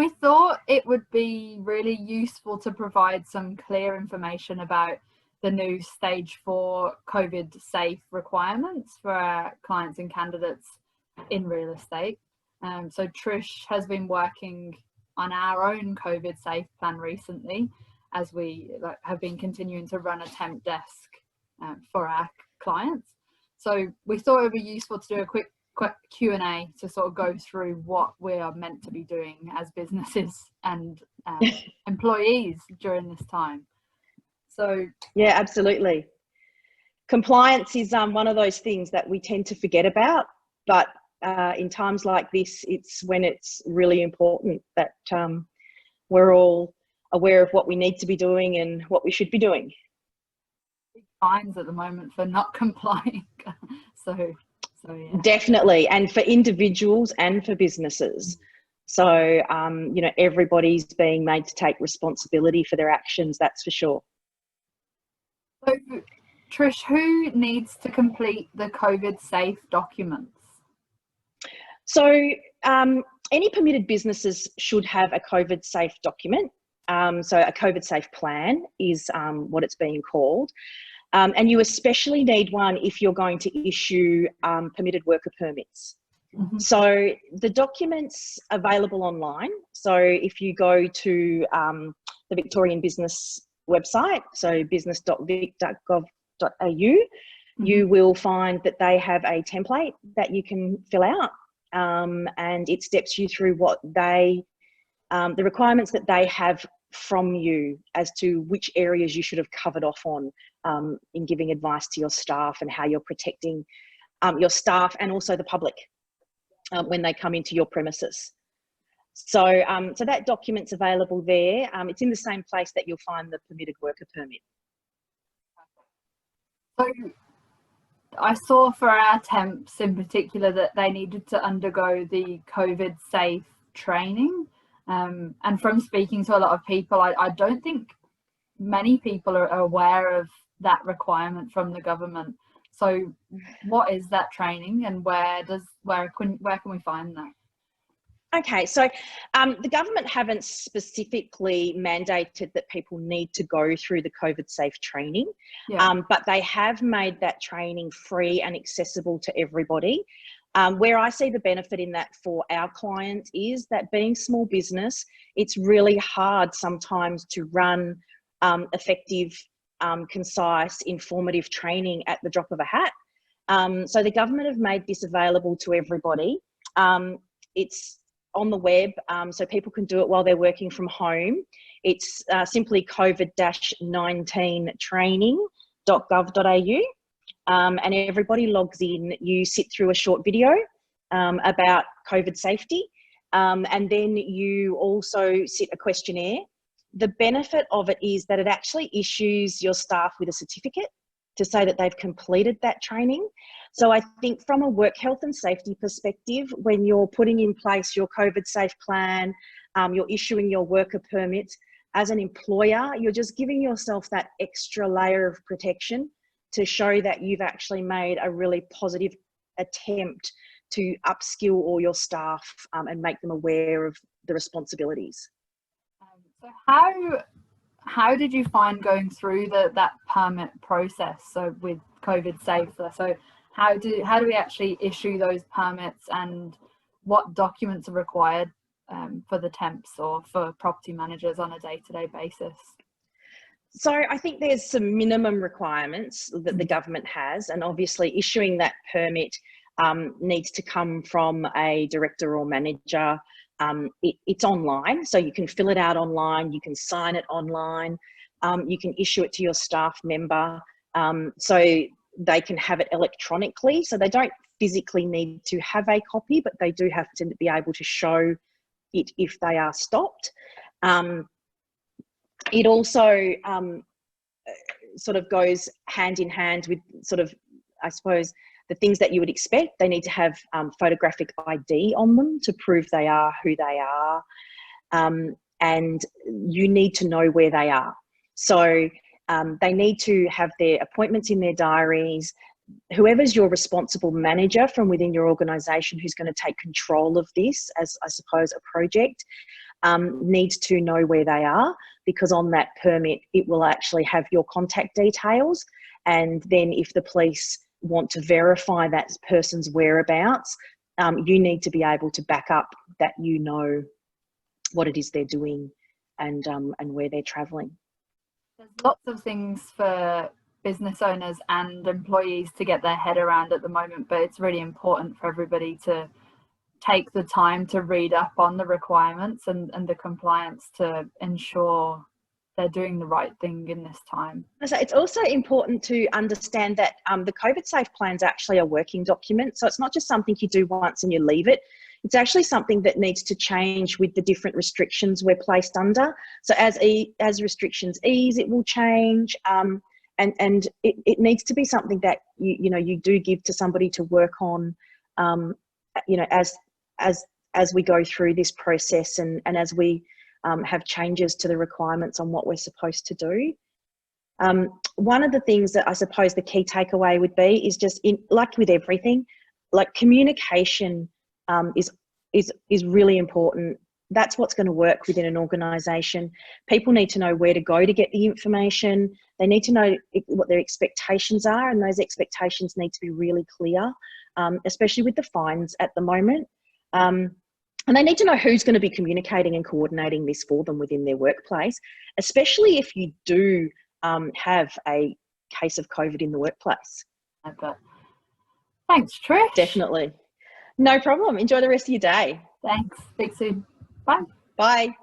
we thought it would be really useful to provide some clear information about the new stage 4 COVID safe requirements for our clients and candidates in real estate. So Trish has been working on our own COVID safe plan recently, as we have been continuing to run a temp desk for our clients. So we thought it would be useful to do a quick Q&A to sort of go through what we are meant to be doing as businesses and employees during this time. So yeah, absolutely. Compliance is one of those things that we tend to forget about, but in times like this, it's when it's really important that we're all aware of what we need to be doing and what we should be doing. Fines at the moment for not complying. so yeah. Definitely, and for individuals and for businesses. So you know, everybody's being made to take responsibility for their actions, that's for sure. So Trish, who needs to complete the COVID safe documents? So any permitted businesses should have a COVID safe document. So a COVID safe plan is what it's being called. And you especially need one if you're going to issue permitted worker permits. Mm-hmm. So the documents available online. So if you go to the Victorian Business website, so business.vic.gov.au, mm-hmm. you will find that they have a template that you can fill out, and it steps you through what they, the requirements that they have from you as to which areas you should have covered off on in giving advice to your staff and how you're protecting your staff and also the public when they come into your premises. So, so that document's available there. It's in the same place that you'll find the permitted worker permit. So I saw for our temps in particular that they needed to undergo the COVID safe training. And from speaking to a lot of people, I don't think many people are aware of that requirement from the government. So what is that training, and where can we find that? Okay, so the government haven't specifically mandated that people need to go through the COVID safe training, yeah. But they have made that training free and accessible to everybody. Where I see the benefit in that for our clients is that being small business, it's really hard sometimes to run effective, concise, informative training at the drop of a hat. So the government have made this available to everybody. It's on the web, so people can do it while they're working from home. It's simply COVID-19 training.gov.au. And everybody logs in. You sit through a short video about COVID safety, and then you also sit a questionnaire. The benefit of it is that it actually issues your staff with a certificate to say that they've completed that training. So I think from a work health and safety perspective, when you're putting in place your COVID safe plan, you're issuing your worker permits, as an employer, you're just giving yourself that extra layer of protection to show that you've actually made a really positive attempt to upskill all your staff and make them aware of the responsibilities. So how did you find going through that permit process? So with COVID safe, so how do we actually issue those permits, and what documents are required for the temps or for property managers on a day-to-day basis? So I think there's some minimum requirements that the government has, and obviously issuing that permit needs to come from a director or manager. It's online, so you can fill it out online, you can sign it online, you can issue it to your staff member, so they can have it electronically. So they don't physically need to have a copy, but they do have to be able to show it if they are stopped. It also sort of goes hand in hand with sort of, I suppose, the things that you would expect. They need to have photographic ID on them to prove they are who they are. And you need to know where they are. So they need to have their appointments in their diaries. Whoever's your responsible manager from within your organisation who's going to take control of this as, I suppose, a project, needs to know where they are, because on that permit, it will actually have your contact details. And then if the police want to verify that person's whereabouts, you need to be able to back up that you know what it is they're doing and where they're travelling. There's lots of things for business owners and employees to get their head around at the moment, but it's really important for everybody to take the time to read up on the requirements and the compliance to ensure they're doing the right thing in this time. So it's also important to understand that the COVID Safe Plan is actually a working document. So it's not just something you do once and you leave it. It's actually something that needs to change with the different restrictions we're placed under. So as restrictions ease, it will change. And it needs to be something that you do give to somebody to work on, as we go through this process and as we have changes to the requirements on what we're supposed to do. One of the things that I suppose the key takeaway would be is just like with everything, like communication is really important. That's what's going to work within an organisation. People need to know where to go to get the information. They need to know what their expectations are, and those expectations need to be really clear, especially with the fines at the moment. And they need to know who's going to be communicating and coordinating this for them within their workplace, especially if you do have a case of COVID in the workplace. Okay. Thanks, Trish. Definitely. No problem. Enjoy the rest of your day. Thanks. Speak soon. Bye. Bye.